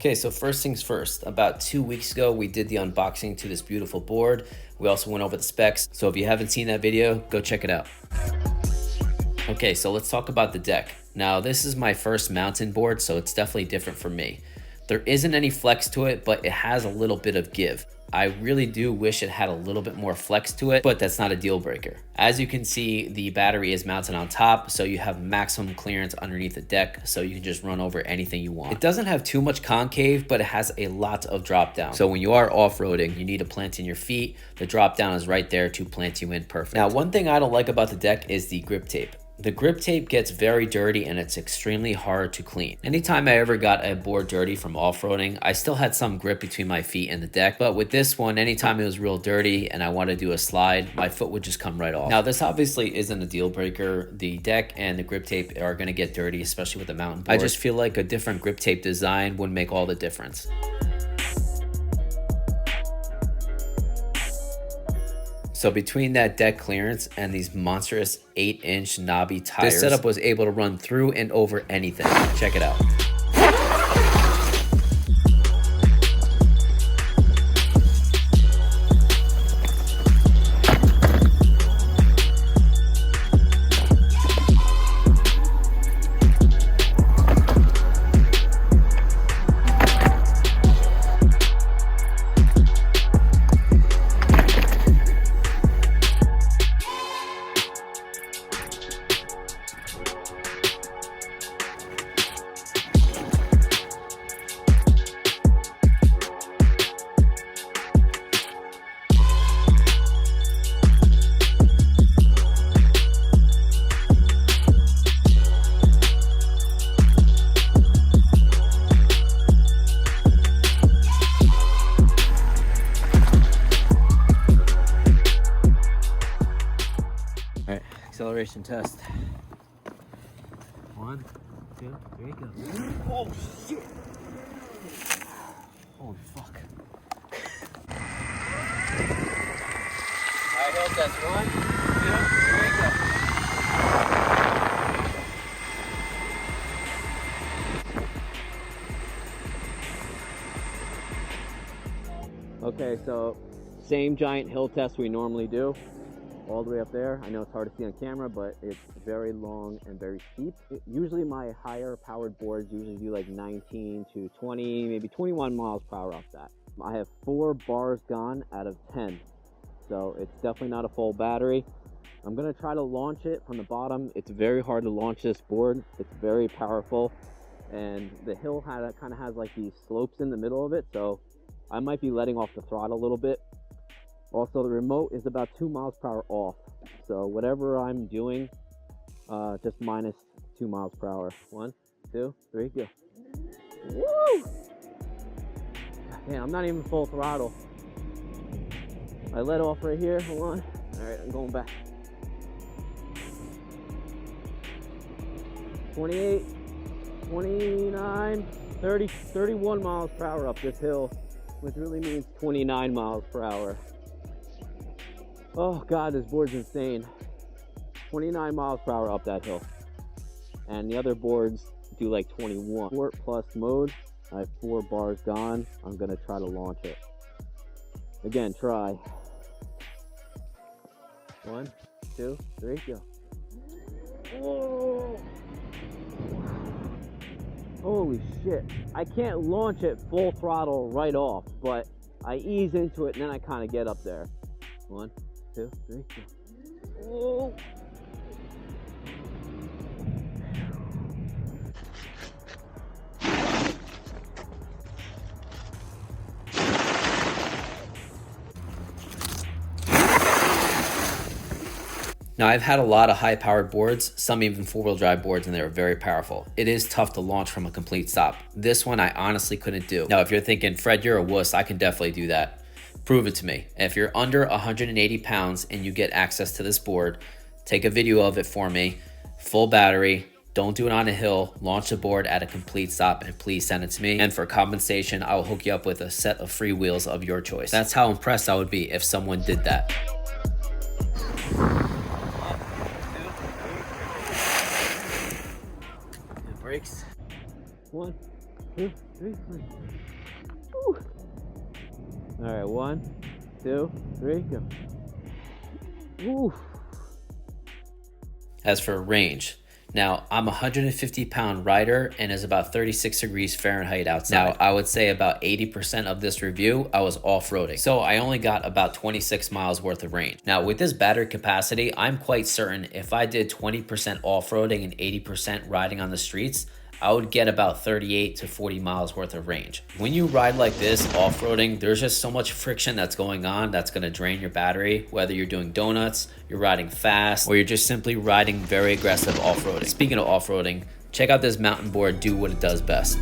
Okay, so first things first, about 2 weeks ago, we did the unboxing to this beautiful board. We also went over the specs. So if you haven't seen that video, go check it out. Okay, so let's talk about the deck. Now, this is my first mountain board, so it's definitely different for me. There isn't any flex to it, but it has a little bit of give. I really do wish it had a little bit more flex to it, but that's not a deal breaker. As you can see, the battery is mounted on top, so you have maximum clearance underneath the deck, so you can just run over anything you want. It doesn't have too much concave, but it has a lot of drop down. So when you are off-roading, you need to plant in your feet. The drop down is right there to plant you in perfect. Now, one thing I don't like about the deck is the grip tape. The grip tape gets very dirty and it's extremely hard to clean. Anytime I ever got a board dirty from off-roading, I still had some grip between my feet and the deck. But with this one, anytime it was real dirty and I wanted to do a slide, my foot would just come right off. Now, this obviously isn't a deal breaker. The deck and the grip tape are going to get dirty, especially with the mountain board. I just feel like a different grip tape design would make all the difference. So between that deck clearance and these monstrous 8-inch knobby tires, this setup was able to run through and over anything. Check it out. Acceleration test. 1, 2, 3, go. Oh shit! Holy fuck. Alright, hill test. 1, 2, 3, go. Okay, so same giant hill test we normally do. All the way up there. I know it's hard to see on camera, but it's very long and very steep. Usually my higher powered boards usually do like 19 to 20, maybe 21 miles per hour off that. I have 4 bars gone out of 10. So it's definitely not a full battery. I'm gonna try to launch it from the bottom. It's very hard to launch this board. It's very powerful. And the hill kind of has like these slopes in the middle of it. So I might be letting off the throttle a little bit. Also, the remote is about 2 miles per hour off. So whatever I'm doing, just minus 2 miles per hour. 1, 2, 3, go. Woo! Man, I'm not even full throttle. I let off right here. Hold on. All right, I'm going back. 28, 29, 30, 31 miles per hour up this hill, which really means 29 miles per hour. Oh God, this board's insane. 29 miles per hour up that hill. And the other boards do like 21. Sport plus mode, I have 4 bars gone. I'm gonna try to launch it. Again, try. 1, 2, 3, go. Whoa. Holy shit. I can't launch it full throttle right off, but I ease into it and then I kind of get up there. 1, 2, 3, go. Whoa. Now, I've had a lot of high-powered boards, some even four-wheel drive boards, and they were very powerful. It is tough to launch from a complete stop. This one I honestly couldn't do. Now, if you're thinking, Fred, you're a wuss, I can definitely do that. Prove it to me. If you're under 180 pounds and you get access to this board, take a video of it for me, full battery, don't do it on a hill, launch the board at a complete stop, and please send it to me. And for compensation, I will hook you up with a set of free wheels of your choice. That's how impressed I would be if someone did that. Brakes. 1, 2, 3, 4. Woo. All right, 1, 2, 3, go. Woo. As for range, now I'm a 150-pound rider and is about 36 degrees Fahrenheit outside. Now I would say about 80% of this review I was off-roading, so I only got about 26 miles worth of range. Now with this battery capacity, I'm quite certain if I did 20% off-roading and 80% riding on the streets, I would get about 38 to 40 miles worth of range. When you ride like this off-roading, there's just so much friction that's going on that's going to drain your battery, whether you're doing donuts, you're riding fast, or you're just simply riding very aggressive off-roading. Speaking of off-roading, check out this mountain board do what it does best.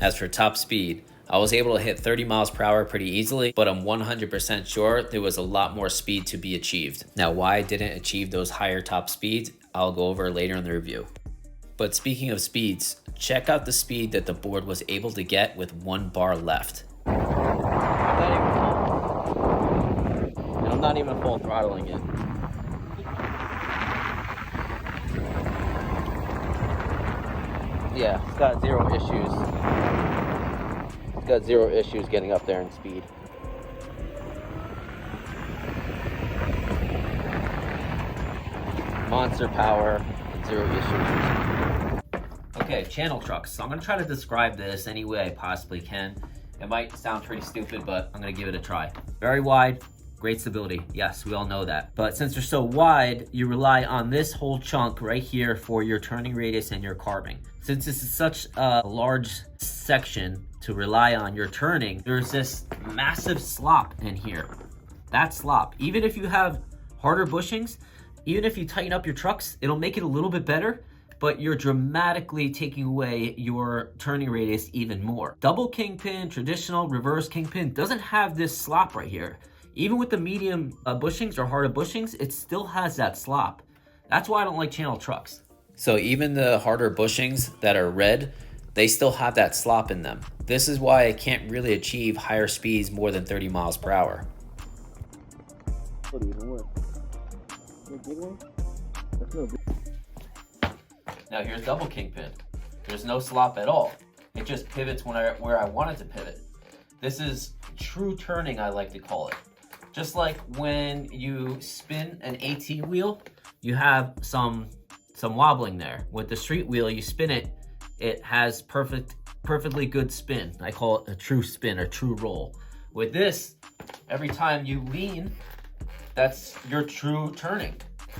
As for top speed, I was able to hit 30 miles per hour pretty easily, but I'm 100% sure there was a lot more speed to be achieved. Now, why I didn't achieve those higher top speeds, I'll go over later in the review. But speaking of speeds, check out the speed that the board was able to get with 1 bar left. And I'm not even full throttling it. Yeah, it's got zero issues. It's got zero issues getting up there in speed. Monster power, 0 issues. Okay, channel trucks. So I'm gonna try to describe this any way I possibly can. It might sound pretty stupid, but I'm gonna give it a try. Very wide, great stability. Yes, we all know that. But since they're so wide, you rely on this whole chunk right here for your turning radius and your carving. Since this is such a large section to rely on your turning, there's this massive slop in here. That slop, even if you have harder bushings, even if you tighten up your trucks, it'll make it a little bit better, but you're dramatically taking away your turning radius even more. Double kingpin, traditional, reverse kingpin doesn't have this slop right here. Even with the medium bushings or harder bushings, it still has that slop. That's why I don't like channel trucks. So even the harder bushings that are red, they still have that slop in them. This is why I can't really achieve higher speeds more than 30 miles per hour. Now here's double kingpin. There's no slop at all. It just pivots where I want it to pivot. This is true turning, I like to call it. Just like when you spin an AT wheel, you have some wobbling there. With the street wheel, you spin it, it has perfectly good spin. I call it a true spin, a true roll. With this, every time you lean, that's your true turning.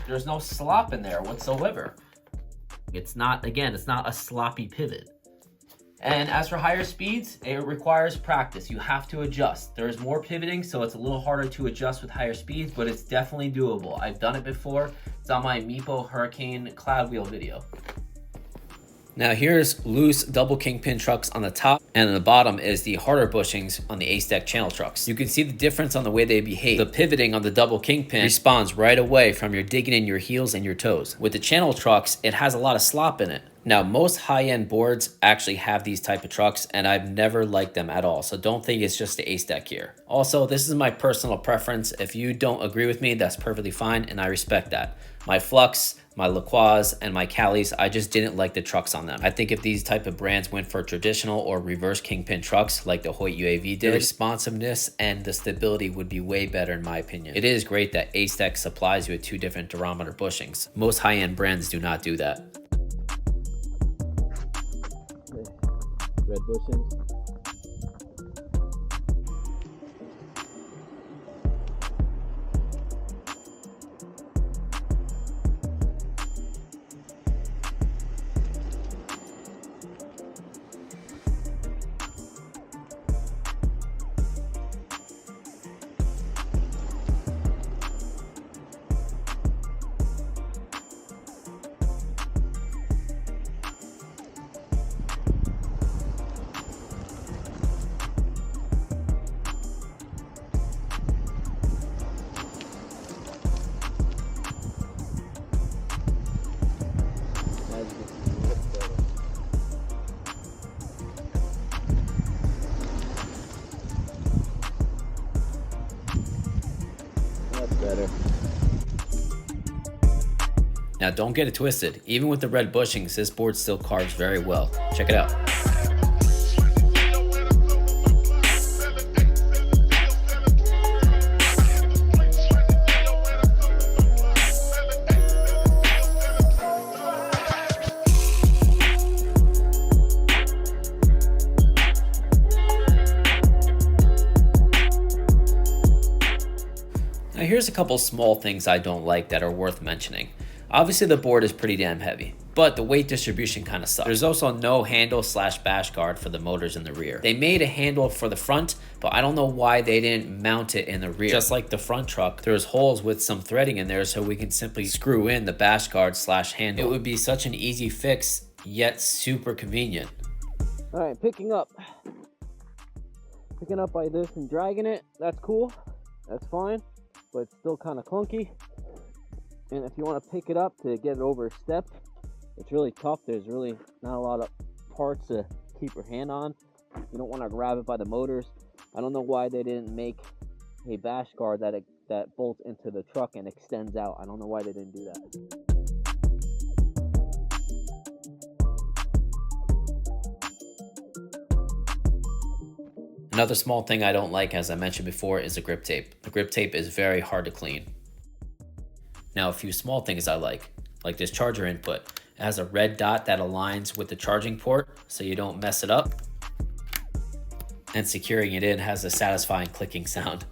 There's no slop in there whatsoever. It's not a sloppy pivot. And as for higher speeds, it requires practice. You have to adjust. There's more pivoting, so it's a little harder to adjust with higher speeds, but it's definitely doable. I've done it before. It's on my meepo Hurricane cloud wheel video. Now here's loose double kingpin trucks on the top, and on the bottom is the harder bushings on the ACEDECK channel trucks. You can see the difference on the way they behave. The pivoting on the double kingpin responds right away from your digging in your heels and your toes. With the channel trucks, it has a lot of slop in it. Now, most high-end boards actually have these type of trucks, and I've never liked them at all, so don't think it's just the ACEDECK here. Also, this is my personal preference. If you don't agree with me, that's perfectly fine, and I respect that. My Flux, my LaCroix, and my Calis, I just didn't like the trucks on them. I think if these type of brands went for traditional or reverse kingpin trucks like the Hoyt UAV did, the responsiveness and the stability would be way better in my opinion. It is great that ACEDECK supplies you with 2 different durometer bushings. Most high-end brands do not do that. red bushings. Better. Now don't get it twisted, even with the red bushings, this board still carves very well. Check it out. Now here's a couple small things I don't like that are worth mentioning. Obviously the board is pretty damn heavy, but the weight distribution kind of sucks. There's also no handle / bash guard for the motors in the rear. They made a handle for the front, but I don't know why they didn't mount it in the rear. Just like the front truck, there's holes with some threading in there so we can simply screw in the bash guard / handle. It would be such an easy fix, yet super convenient. All right, picking up by this and dragging it, that's cool, that's fine, but it's still kind of clunky. And if you want to pick it up to get it over a step, it's really tough. There's really not a lot of parts to keep your hand on. You don't want to grab it by the motors. I don't know why they didn't make a bash guard that bolts into the truck and extends out. I don't know why they didn't do that. Another small thing I don't like, as I mentioned before, is the grip tape. The grip tape is very hard to clean. Now, a few small things I like this charger input. It has a red dot that aligns with the charging port so you don't mess it up. And securing it in has a satisfying clicking sound.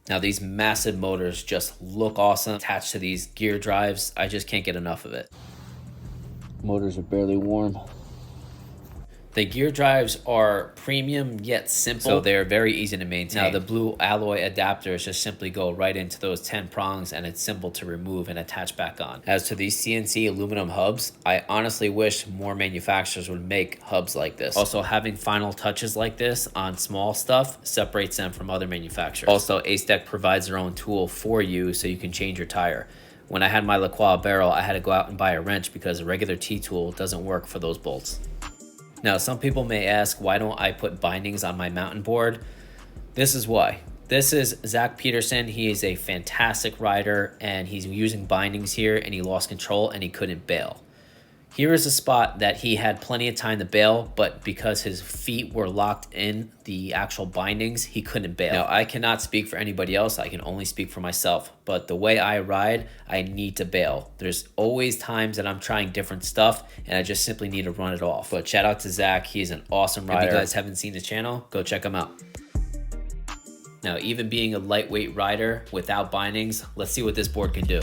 Now, these massive motors just look awesome attached to these gear drives. I just can't get enough of it. Motors are barely warm. The gear drives are premium yet simple, so they're very easy to maintain. Now the blue alloy adapters just simply go right into those 10 prongs and it's simple to remove and attach back on. As to these CNC aluminum hubs, I honestly wish more manufacturers would make hubs like this. Also, having final touches like this on small stuff separates them from other manufacturers. Also, ACEDECK provides their own tool for you so you can change your tire. When I had my LaCroix barrel, I had to go out and buy a wrench because a regular T-tool doesn't work for those bolts. Now, some people may ask, why don't I put bindings on my mountain board? This is why. This is Zach Peterson. He is a fantastic rider and he's using bindings here and he lost control and he couldn't bail. Here is a spot that he had plenty of time to bail, but because his feet were locked in the actual bindings, he couldn't bail. Now, I cannot speak for anybody else. I can only speak for myself. But the way I ride, I need to bail. There's always times that I'm trying different stuff, and I just simply need to run it off. But shout out to Zach. He's an awesome rider. If you guys haven't seen the channel, go check him out. Now, even being a lightweight rider without bindings, let's see what this board can do.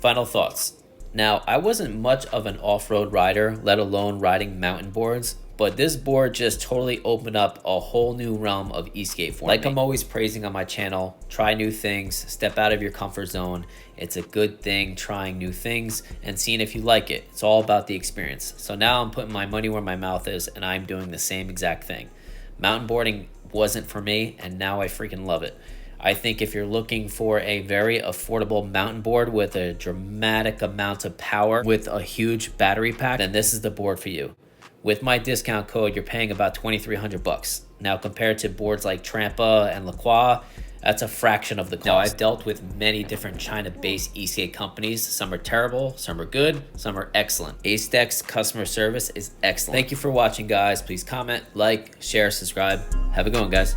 Final thoughts. Now, I wasn't much of an off-road rider, let alone riding mountain boards, But this board just totally opened up a whole new realm of e-skate for me. Like I'm always praising on my channel, try new things, step out of your comfort zone. It's a good thing trying new things and seeing if you like it. It's all about the experience. So now I'm putting my money where my mouth is, and I'm doing the same exact thing. Mountain boarding wasn't for me, and now I freaking love it. I think if you're looking for a very affordable mountain board with a dramatic amount of power with a huge battery pack, then this is the board for you. With my discount code, you're paying about $2,300. Now, compared to boards like Trampa and LaCroix, that's a fraction of the cost. Now, I've dealt with many different China-based e-skate companies. Some are terrible, some are good, some are excellent. ACEDECK's customer service is excellent. Thank you for watching, guys. Please comment, like, share, subscribe. Have a good one, guys.